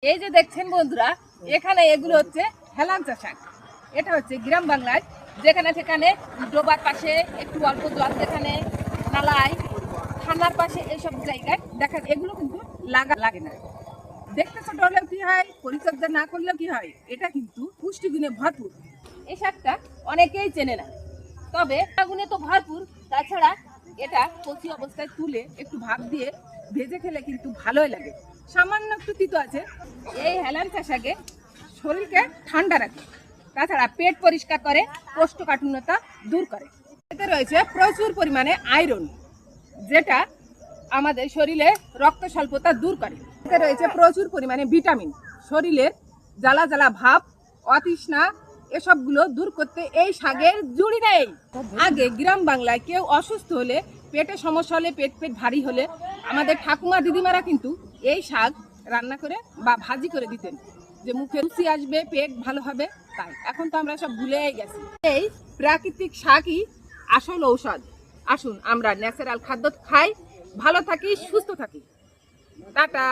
এই যে দেখছেন বন্ধুরা, এখানে এগুলো হচ্ছে হেলাঞ্চা শাক। এটা হচ্ছে গ্রাম বাংলায় যেখানে সেখানে ডোবার পাশে একটু অল্প জল, যেখানে নালায় ঠান্ডার পাশে এইসব জায়গায় দেখা, এগুলো কিন্তু লাগে না। দেখতে ছোট হলেও কি হয়, পরিচর্যা না করলেও কি হয়, এটা কিন্তু পুষ্টিগুণে ভরপুর। এই শাকটা অনেকেই চেনে না, তবে গুণে তো ভরপুর। তাছাড়া এটা কচি অবস্থায় তুলে একটু ভাপ দিয়ে ভেজে খেলে কিন্তু ভালোই লাগে। সামান্য একটু তিতো আছে। এই হেলাঞ্চা শাকে শরীরকে ঠান্ডা রাখে, তাছাড়া পেট পরিষ্কার করে, কোষ্ঠকাঠিন্যতা দূর করে। এতে রয়েছে প্রচুর পরিমাণে আয়রন, যেটা আমাদের শরীরে রক্ত স্বল্পতা দূর করে। এতে রয়েছে প্রচুর পরিমাণে ভিটামিন, শরীরের জ্বালা জ্বালা ভাব, অতৃষ্ণা এসবগুলো দূর করতে এই শাকের জুড়ি নেই। আগে গ্রাম বাংলায় কেউ অসুস্থ হলে, পেটে সমস্যা হলে, পেট ভারী হলে আমাদের ঠাকুমা দিদিমারা কিন্তু এই শাক রান্না করে বা ভাজি করে দিতেন, যে মুখে রুচি আসবে, পেট ভালো হবে। তাই এখন তো আমরা সব ভুলেই গেছি। এই প্রাকৃতিক শাকই আসল ঔষধ। আসুন আমরা ন্যাচারাল খাদ্য খাই, ভালো থাকি, সুস্থ থাকি। টাটা।